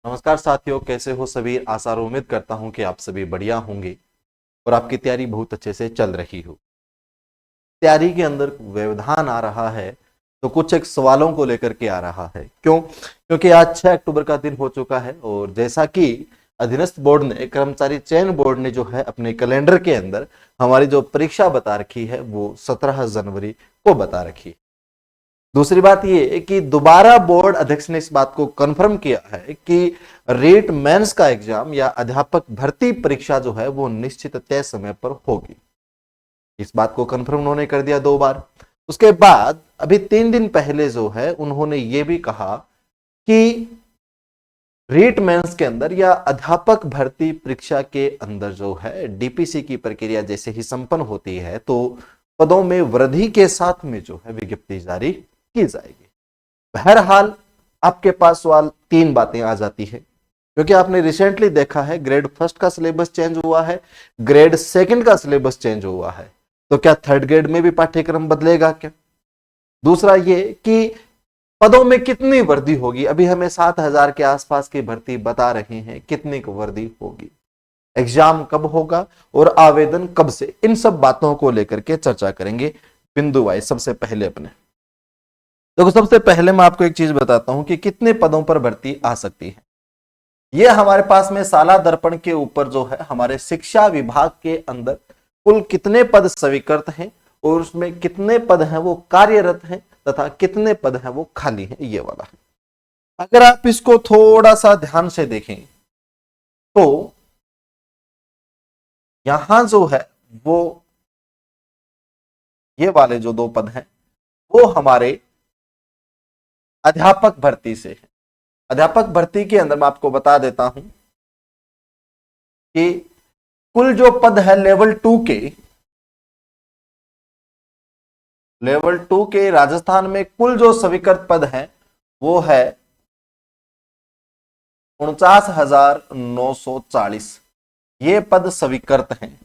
नमस्कार साथियों, कैसे हो सभी। आशा और उम्मीद करता हूं कि आप सभी बढ़िया होंगे और आपकी तैयारी बहुत अच्छे से चल रही हो। तैयारी के अंदर व्यवधान आ रहा है तो कुछ एक सवालों को लेकर के आ रहा है। क्यों? क्योंकि आज 6 अक्टूबर का दिन हो चुका है और जैसा कि अधीनस्थ बोर्ड ने, कर्मचारी चयन बोर्ड ने जो है अपने कैलेंडर के अंदर हमारी जो परीक्षा बता रखी है वो 17 जनवरी को बता रखी है। दूसरी बात यह कि दोबारा बोर्ड अध्यक्ष ने इस बात को कंफर्म किया है कि रेट मेंस का एग्जाम या अध्यापक भर्ती परीक्षा जो है वो निश्चित तय समय पर होगी। इस बात को कंफर्म उन्होंने कर दिया 2 बार। उसके बाद अभी 3 दिन पहले जो है उन्होंने ये भी कहा कि रीट मेंस के अंदर या अध्यापक भर्ती परीक्षा के अंदर जो है डीपीसी की प्रक्रिया जैसे ही संपन्न होती है तो पदों में वृद्धि के साथ में जो है विज्ञप्ति जारी की जाएगी। बहरहाल आपके पास सवाल 3 बातें आ जाती है, क्योंकि आपने रिसेंटली देखा है ग्रेड फर्स्ट का सिलेबस चेंज हुआ है, ग्रेड सेकंड का सिलेबस चेंज हुआ है, तो क्या थर्ड ग्रेड में भी पाठ्यक्रम बदलेगा क्या? दूसरा ये कि पदों में कितनी वृद्धि होगी। अभी हमें 7,000 के आसपास की भर्ती बता रहे हैं, कितनी वृद्धि होगी, एग्जाम कब होगा और आवेदन कब से, इन सब बातों को लेकर के चर्चा करेंगे बिंदु वाइज। सबसे पहले अपने देखो, सबसे पहले मैं आपको एक चीज बताता हूं कि कितने पदों पर भर्ती आ सकती है। यह हमारे पास में साला दर्पण के ऊपर जो है हमारे शिक्षा विभाग के अंदर कुल कितने पद स्वीकृत हैं और उसमें कितने पद हैं वो कार्यरत हैं तथा कितने पद हैं वो खाली हैं, ये वाला है। अगर आप इसको थोड़ा सा ध्यान से देखें तो यहां जो है वो ये वाले जो 2 पद हैं वो हमारे अध्यापक भर्ती से है। अध्यापक भर्ती के अंदर मैं आपको बता देता हूं कि कुल जो पद है लेवल 2 के राजस्थान में कुल जो स्वीकृत पद हैं वो है 49,940। ये पद स्वीकृत हैं।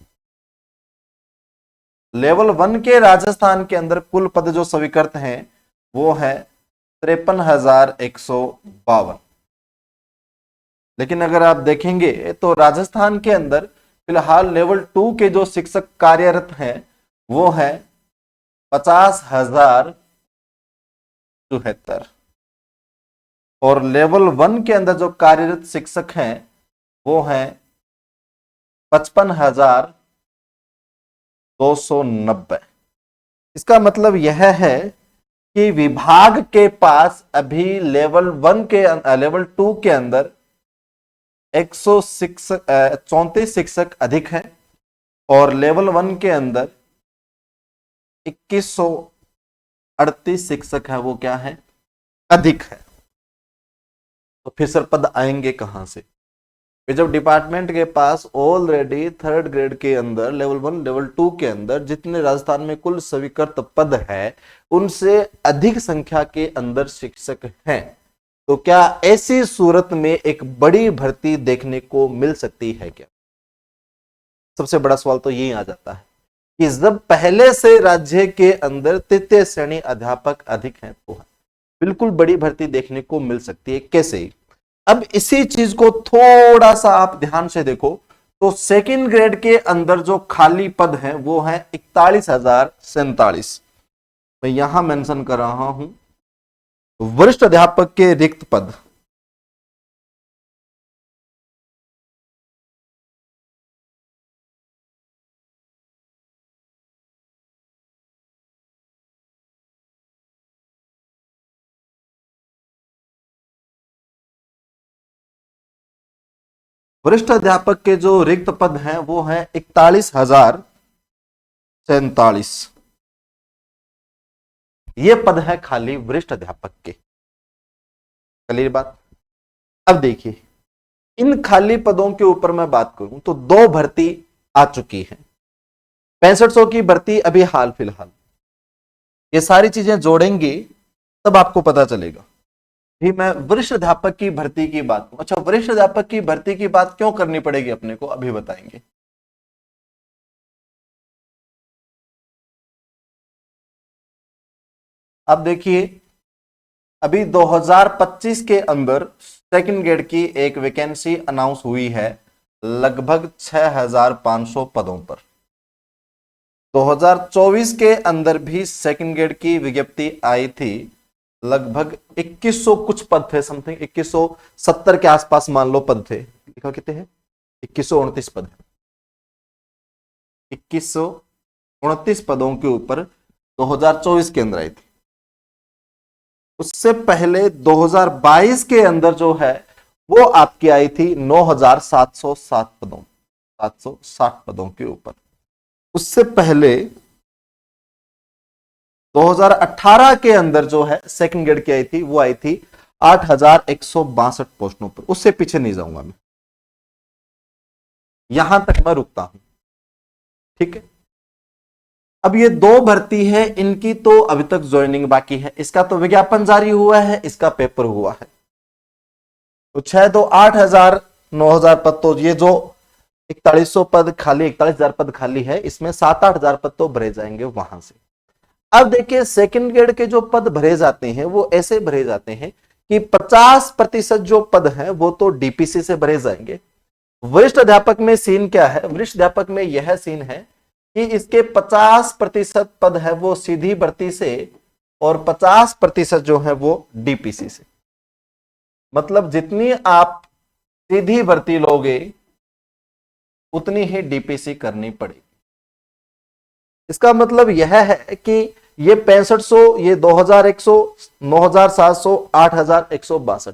लेवल 1 के राजस्थान के अंदर कुल पद जो स्वीकृत हैं वो है 53,152। लेकिन अगर आप देखेंगे तो राजस्थान के अंदर फिलहाल लेवल 2 के जो शिक्षक कार्यरत हैं वो है 50,074 और लेवल 1 के अंदर जो कार्यरत शिक्षक हैं वो हैं 55,290। इसका मतलब यह है कि विभाग के पास अभी लेवल 2 के अंदर 134 शिक्षक अधिक हैं और लेवल 1 के अंदर 2138 शिक्षक है वो क्या है, अधिक है। तो फिर सर पद आएंगे कहां से? फिर जब डिपार्टमेंट के पास ऑलरेडी थर्ड ग्रेड के अंदर लेवल 1 लेवल 2 के अंदर जितने राजस्थान में कुल स्वीकृत पद है उनसे अधिक संख्या के अंदर शिक्षक हैं, तो क्या ऐसी सूरत में एक बड़ी भर्ती देखने को मिल सकती है क्या? सबसे बड़ा सवाल तो यही आ जाता है कि जब पहले से राज्य के अंदर तृतीय श्रेणी अध्यापक अधिक हैं तो बिल्कुल बड़ी भर्ती देखने को मिल सकती है। कैसे? अब इसी चीज को थोड़ा सा आप ध्यान से देखो तो सेकंड ग्रेड के अंदर जो खाली पद हैं वो है 41,047। मैं यहां मेंशन कर रहा हूं वरिष्ठ अध्यापक के रिक्त पद। वरिष्ठ अध्यापक के जो रिक्त पद हैं वो है 41,047। ये पद है खाली वरिष्ठ अध्यापक के। क्लियर बात? अब देखिए, इन खाली पदों के ऊपर मैं बात करूं तो 2 भर्ती आ चुकी है। 6500 की भर्ती अभी हाल फिलहाल। ये सारी चीजें जोड़ेंगे तब आपको पता चलेगा। भी मैं वरिष्ठ अध्यापक की भर्ती की बात करूं, अच्छा वरिष्ठ अध्यापक की भर्ती की बात क्यों करनी पड़ेगी अपने को, अभी बताएंगे। अब देखिए, अभी 2025 के अंदर सेकंड ग्रेड की एक वैकेंसी अनाउंस हुई है लगभग 6500 पदों पर। 2024 के अंदर भी सेकंड ग्रेड की विज्ञप्ति आई थी, लगभग 2100 कुछ पद थे, समथिंग 2170 के आसपास मान लो पद थे। लिखा कितने हैं? 2129 पद। 2129 पदों के ऊपर 2024 के अंदर आई थी। उससे पहले 2022 के अंदर जो है वो आपकी आई थी 9707 पदों, 760 पदों के ऊपर। उससे पहले 2018 के अंदर जो है सेकंड ग्रेड की आई थी, वो आई थी 8162 पोस्टों पर। उससे पीछे नहीं जाऊंगा मैं, यहां तक मैं रुकता हूं, ठीक है। अब ये दो भर्ती है, इनकी तो अभी तक ज्वाइनिंग बाकी है। इसका तो विज्ञापन जारी हुआ है, इसका पेपर हुआ है। तो 6 तो 8000 9000 पद, तो ये जो 4100 पद खाली, 41000 पद खाली है, इसमें 7-8 हजार पद तो भरे जाएंगे वहां से। अब देखिए सेकंड ग्रेड के जो पद भरे जाते हैं वो ऐसे भरे जाते हैं कि 50% जो पद हैं वो तो डीपीसी से भरे जाएंगे। वरिष्ठ अध्यापक में सीन क्या है? वरिष्ठ अध्यापक में यह सीन है कि इसके 50% पद है वो सीधी भर्ती से और 50% जो है वो डीपीसी से। मतलब जितनी आप सीधी भर्ती लोगे उतनी ही डीपीसी करनी पड़ेगी। इसका मतलब यह है कि ये 6500, ये 2100, 9700, 8162,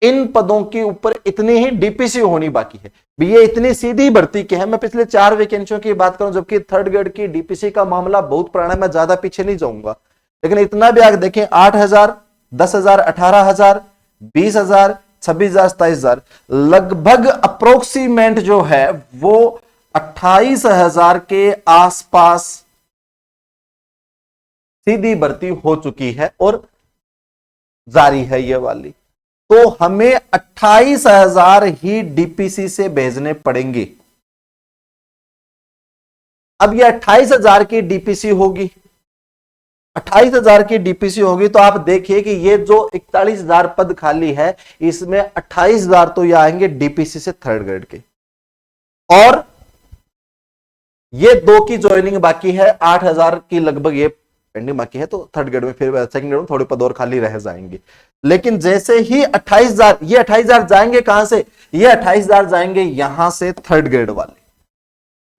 इन पदों के ऊपर इतनी ही डीपीसी होनी बाकी है। ये इतनी सीधी भर्ती के हैं। मैं पिछले 4 वैकेंसियों की बात करूं, जबकि थर्ड ग्रेड की डीपीसी का मामला बहुत पुराना है, मैं ज्यादा पीछे नहीं जाऊंगा, लेकिन इतना भी आगे देखें, 8000, 10000, 18000, 20000, 26000, 27000, लगभग अप्रोक्सीमेट जो है वो 28000 के आसपास सीधी भर्ती हो चुकी है और जारी है ये वाली। तो हमें 28000 ही डीपीसी से भेजने पड़ेंगे। अब ये 28000 की डीपीसी होगी, 28000 की डीपीसी होगी, तो आप देखिए कि ये जो 41000 पद खाली है, इसमें 28000 तो ये आएंगे डीपीसी से थर्ड ग्रेड के, और ये 2 की ज्वाइनिंग बाकी है, 8000 की लगभग ये पेंडिंग बाकी है। तो थर्ड ग्रेड में, फिर सेकंड ग्रेड में थोड़े पद और खाली रह जाएंगे। लेकिन जैसे ही 28000, ये 28000 जाएंगे कहां से? ये 28000 जाएंगे यहां से थर्ड ग्रेड वाले,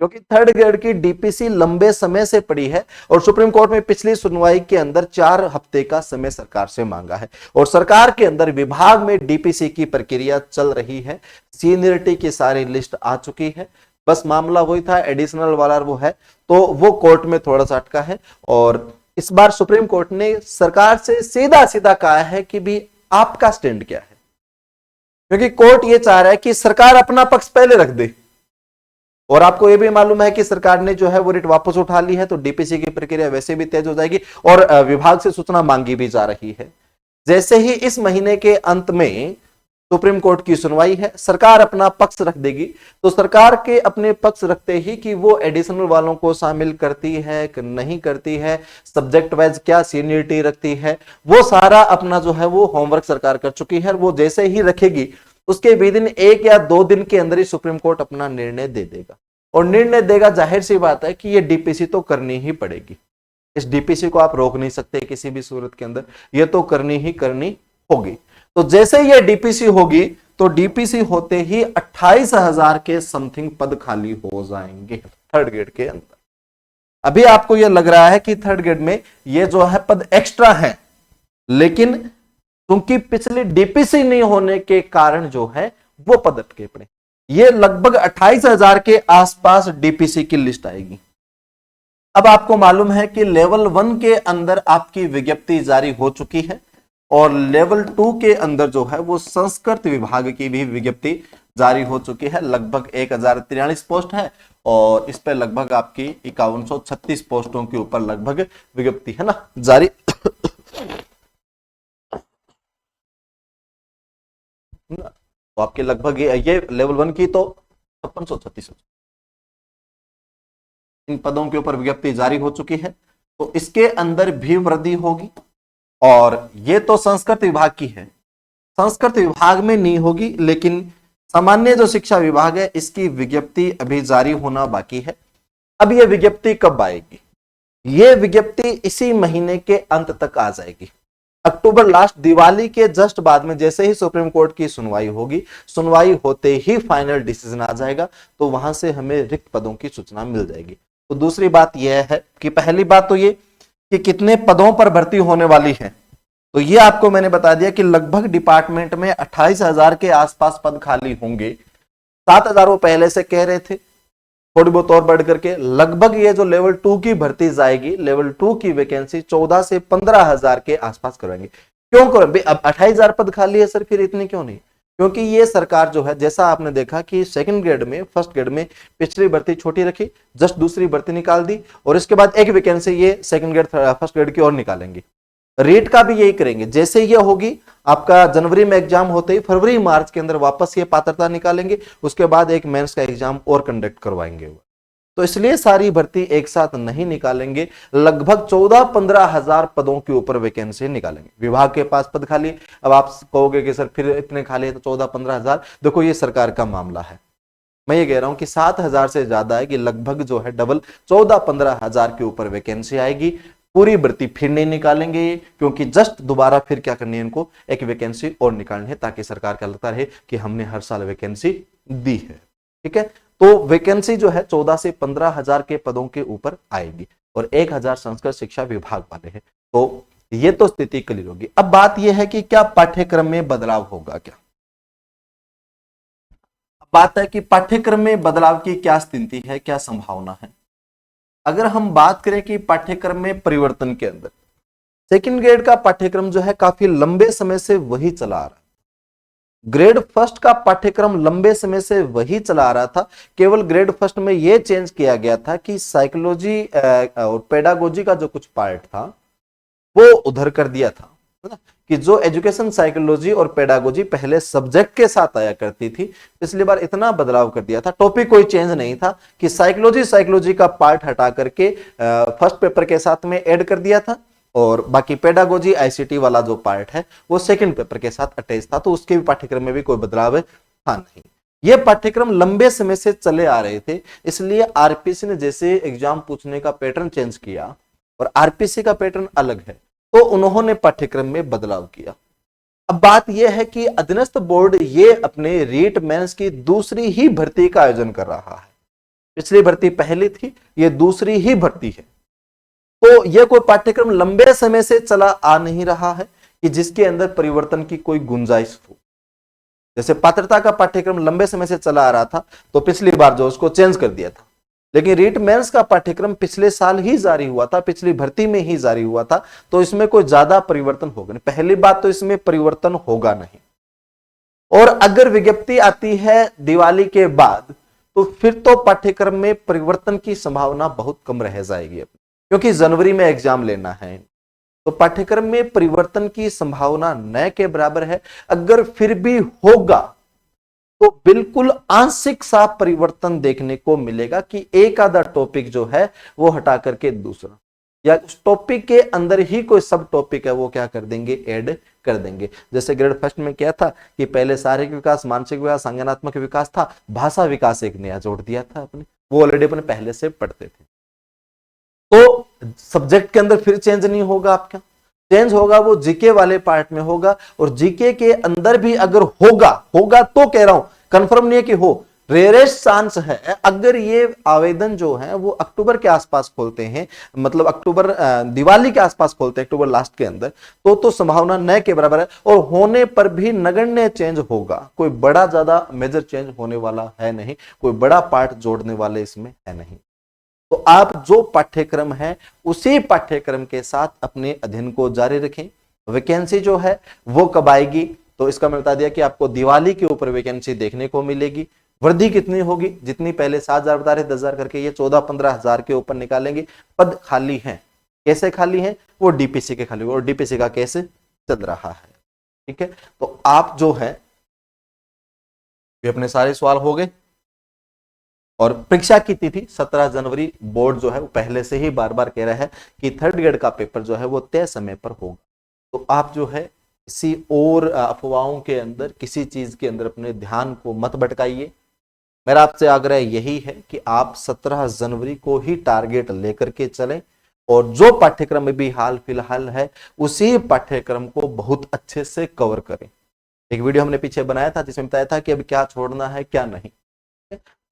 क्योंकि थर्ड ग्रेड की डीपीसी लंबे समय से पड़ी है और सुप्रीम कोर्ट में पिछली सुनवाई के अंदर 4 हफ्ते का समय सरकार से मांगा है, और सरकार के अंदर विभाग में डीपीसी की प्रक्रिया चल रही है। सीनियरिटी की सारी लिस्ट आ चुकी है, बस मामला वही था एडिशनल वाला वो है, तो वो कोर्ट में थोड़ा सा अटका है। और इस बार सुप्रीम कोर्ट ने सरकार से सीधा सीधा कहा है कि भी आपका स्टैंड क्या है, क्योंकि कोर्ट ये चाह रहा है कि सरकार अपना पक्ष पहले रख दे। और आपको यह भी मालूम है कि सरकार ने जो है वो रिट वापस उठा ली है, तो डीपीसी की प्रक्रिया वैसे भी तेज हो जाएगी, और विभाग से सूचना मांगी भी जा रही है। जैसे ही इस महीने के अंत में सुप्रीम कोर्ट की सुनवाई है, सरकार अपना पक्ष रख देगी, तो सरकार के अपने पक्ष रखते ही कि वो एडिशनल वालों को शामिल करती है कि नहीं करती है, सब्जेक्ट वाइज क्या सीनियरिटी रखती है, वो सारा अपना जो है वो होमवर्क सरकार कर चुकी है। वो जैसे ही रखेगी उसके विद इन 1 या 2 दिन के अंदर ही सुप्रीम कोर्ट अपना निर्णय दे देगा, और निर्णय देगा, जाहिर सी बात है कि ये डीपीसी तो करनी ही पड़ेगी। इस डीपीसी को आप रोक नहीं सकते किसी भी सूरत के अंदर, ये तो करनी ही करनी होगी। तो जैसे ये डीपीसी होगी, तो डीपीसी होते ही 28000 के समथिंग पद खाली हो जाएंगे थर्ड ग्रेड के अंदर। अभी आपको यह लग रहा है कि थर्ड ग्रेड में ये जो है पद एक्स्ट्रा है, लेकिन क्योंकि पिछले डीपीसी नहीं होने के कारण जो है वो पद अटके पड़े। ये लगभग 28000 के आसपास डीपीसी की लिस्ट आएगी। अब आपको मालूम है कि लेवल 1 के अंदर आपकी विज्ञप्ति जारी हो चुकी है, और लेवल 2 के अंदर जो है वो संस्कृत विभाग की भी विज्ञप्ति जारी हो चुकी है। लगभग 1043 पोस्ट है, और इस पे लगभग आपकी 5136 पोस्टों के ऊपर लगभग विज्ञप्ति है ना जारी। तो आपके लगभग ये लेवल 1 की तो 5636 इन पदों के ऊपर विज्ञप्ति जारी हो चुकी है, तो इसके अंदर भी वृद्धि होगी। और ये तो संस्कृत विभाग की है, संस्कृत विभाग में नहीं होगी, लेकिन सामान्य जो शिक्षा विभाग है इसकी विज्ञप्ति अभी जारी होना बाकी है। अब ये विज्ञप्ति कब आएगी? ये विज्ञप्ति इसी महीने के अंत तक आ जाएगी। अक्टूबर लास्ट, दिवाली के जस्ट बाद में जैसे ही सुप्रीम कोर्ट की सुनवाई होगी, सुनवाई होते ही फाइनल डिसीजन आ जाएगा, तो वहां से हमें रिक्त पदों की सूचना मिल जाएगी। तो दूसरी बात यह है कि पहली बात तो ये कि कितने पदों पर भर्ती होने वाली है, तो ये आपको मैंने बता दिया कि लगभग डिपार्टमेंट में 28,000 के आसपास पद खाली होंगे। 7,000 वो पहले से कह रहे थे, थोड़ी बहुत और बढ़ करके लगभग ये जो लेवल 2 की भर्ती जाएगी, लेवल 2 की वैकेंसी 14 से 15,000 के आसपास करेंगे। क्यों करें? अब 28,000 पद खाली है सर, फिर इतनी क्यों नहीं? क्योंकि ये सरकार जो है, जैसा आपने देखा कि सेकंड ग्रेड में, फर्स्ट ग्रेड में पिछली भर्ती छोटी रखी, जस्ट दूसरी भर्ती निकाल दी, और इसके बाद एक वैकेंसी ये सेकंड ग्रेड फर्स्ट ग्रेड की और निकालेंगे। रेट का भी यही करेंगे, जैसे ये होगी आपका जनवरी में एग्जाम होते ही फरवरी मार्च के अंदर वापस ये पात्रता निकालेंगे, उसके बाद एक मेंस का एग्जाम और कंडक्ट करवाएंगे। तो इसलिए सारी भर्ती एक साथ नहीं निकालेंगे, लगभग 14-15 हजार पदों के ऊपर वैकेंसी निकालेंगे। विभाग के पास पद खाली, अब आप कहोगे कि सर फिर इतने खाली है तो 14-15 हजार, देखो ये सरकार का मामला है, मैं ये कह रहा हूं कि 7,000 से ज्यादा है कि लगभग जो है डबल 14-15 हजार के ऊपर वैकेंसी आएगी। पूरी भर्ती फिर नहीं निकालेंगे ये, क्योंकि जस्ट दोबारा फिर क्या करनी है, इनको एक वैकेंसी और निकालनी है, ताकि सरकार का लगता रहे कि हमने हर साल वैकेंसी दी है। ठीक है, तो वैकेंसी जो है 14 से 15 हजार के पदों के ऊपर आएगी, और 1,000 संस्कृत शिक्षा विभाग वाले हैं। तो ये तो स्थिति क्लियर होगी। अब बात यह है कि क्या पाठ्यक्रम में बदलाव होगा क्या? बात है कि पाठ्यक्रम में बदलाव की क्या स्थिति है, क्या संभावना है। अगर हम बात करें कि पाठ्यक्रम में परिवर्तन के अंदर, सेकंड ग्रेड का पाठ्यक्रम जो है काफी लंबे समय से वही चला आ रहा है। ग्रेड फर्स्ट का पाठ्यक्रम लंबे समय से वही चला आ रहा था, केवल ग्रेड फर्स्ट में यह चेंज किया गया था कि साइकोलॉजी और पेडागोजी का जो कुछ पार्ट था वो उधर कर दिया था, है ना, कि जो एजुकेशन साइकोलॉजी और पेडागोजी पहले सब्जेक्ट के साथ आया करती थी, पिछली बार इतना बदलाव कर दिया था। टॉपिक कोई चेंज नहीं था कि साइकोलॉजी का पार्ट हटा करके फर्स्ट पेपर के साथ में ऐड कर दिया था, और बाकी पेडागोजी आईसीटी वाला जो पार्ट है वो सेकंड पेपर के साथ अटैच था, तो उसके भी पाठ्यक्रम में भी कोई बदलाव था नहीं। ये पाठ्यक्रम लंबे समय से चले आ रहे थे, इसलिए आरपीसी ने जैसे एग्जाम पूछने का पैटर्न चेंज किया और आरपीसी का पैटर्न अलग है, तो उन्होंने पाठ्यक्रम में बदलाव किया। अब बात यह है कि अधीनस्थ बोर्ड ये अपने रीट मेंस की दूसरी ही भर्ती का आयोजन कर रहा है। पिछली भर्ती पहली थी, ये दूसरी ही भर्ती है। तो यह कोई पाठ्यक्रम लंबे समय से चला आ नहीं रहा है कि जिसके अंदर परिवर्तन की कोई गुंजाइश हो। जैसे पात्रता का पाठ्यक्रम लंबे समय से चला आ रहा था, तो पिछली बार जो उसको चेंज कर दिया था, लेकिन रीट मेंस का पाठ्यक्रम पिछले साल ही जारी हुआ था, पिछली भर्ती में ही जारी हुआ था, तो इसमें कोई ज्यादा परिवर्तन होगा नहीं। पहली बात तो इसमें परिवर्तन होगा नहीं, और अगर विज्ञप्ति आती है दिवाली के बाद, तो फिर तो पाठ्यक्रम में परिवर्तन की संभावना बहुत कम रह जाएगी, क्योंकि जनवरी में एग्जाम लेना है। तो पाठ्यक्रम में परिवर्तन की संभावना न के बराबर है। अगर फिर भी होगा तो बिल्कुल आंशिक सा परिवर्तन देखने को मिलेगा कि एक आधा टॉपिक जो है वो हटा करके दूसरा, या उस टॉपिक के अंदर ही कोई सब टॉपिक है वो क्या कर देंगे, ऐड कर देंगे। जैसे ग्रेड फर्स्ट में क्या था कि पहले शारीरिक विकास, मानसिक विकास, संज्ञानात्मक विकास था, भाषा विकास एक नया जोड़ दिया था अपने, वो ऑलरेडी अपने पहले से पढ़ते थे। तो सब्जेक्ट के अंदर फिर चेंज नहीं होगा, आपका चेंज होगा वो जीके वाले पार्ट में होगा, और जीके के अंदर भी अगर होगा तो कह रहा हूं, कंफर्म नहीं है कि हो, रेयरेस्ट चांस है। अगर ये आवेदन जो है वो अक्टूबर के आसपास खोलते हैं, मतलब अक्टूबर दिवाली के आसपास खोलते हैं, अक्टूबर लास्ट के अंदर, तो संभावना न के बराबर है, और होने पर भी नगण्य चेंज होगा। कोई बड़ा ज्यादा मेजर चेंज होने वाला है नहीं, कोई बड़ा पार्ट जोड़ने वाले इसमें है नहीं। तो आप जो पाठ्यक्रम है उसी पाठ्यक्रम के साथ अपने अध्ययन को जारी रखें। वैकेंसी जो है वो कब आएगी, तो इसका मैं बता दिया कि आपको दिवाली के ऊपर वैकेंसी देखने को मिलेगी। वृद्धि कितनी होगी, जितनी पहले 7,000 बता रहे 10,000 करके, ये 14-15 हजार के ऊपर निकालेंगे। पद खाली हैं, कैसे खाली हैं, वो डीपीसी के खाली, और डीपीसी का कैसे चल रहा है। ठीक है, तो आप जो है ये अपने सारे सवाल हो गए, और परीक्षा की तिथि 17 जनवरी, बोर्ड जो है वो पहले से ही बार बार कह रहा है कि थर्ड ग्रेड का पेपर जो है वो तय समय पर होगा। तो आप जो है किसी और अफवाहों के अंदर, किसी चीज के अंदर अपने ध्यान को मत भटकाइए। मेरा आपसे आग्रह यही है कि आप 17 जनवरी को ही टारगेट लेकर के चलें और जो पाठ्यक्रम में भी हाल फिलहाल है उसी पाठ्यक्रम को बहुत अच्छे से कवर करें। एक वीडियो हमने पीछे बनाया था जिसमें बताया था कि अब क्या छोड़ना है क्या नहीं,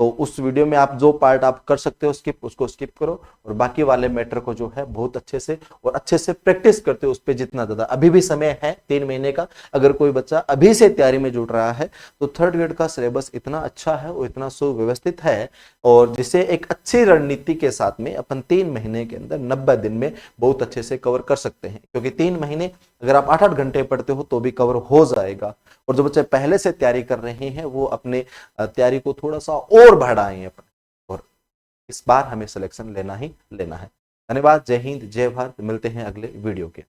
तो उस वीडियो में आप जो पार्ट आप कर सकते हो स्किप, उसको स्किप करो और बाकी वाले मैटर को जो है बहुत अच्छे से और अच्छे से प्रैक्टिस करते हो उस पर जितना ज्यादा। अभी भी समय है 3 महीने का। अगर कोई बच्चा अभी से तैयारी में जुट रहा है तो थर्ड ग्रेड का सिलेबस इतना अच्छा है और इतना सुव्यवस्थित है और जिसे एक अच्छी रणनीति के साथ में अपन 3 महीने के अंदर 90 दिन में बहुत अच्छे से कवर कर सकते हैं। क्योंकि 3 महीने अगर आप 8-8 घंटे पढ़ते हो तो भी कवर हो जाएगा। और जो बच्चे पहले से तैयारी कर रहे हैं वो अपने तैयारी को थोड़ा सा और बढ़ाएं अपने, और इस बार हमें सिलेक्शन लेना ही लेना है। धन्यवाद। जय हिंद, जय भारत। मिलते हैं अगले वीडियो के।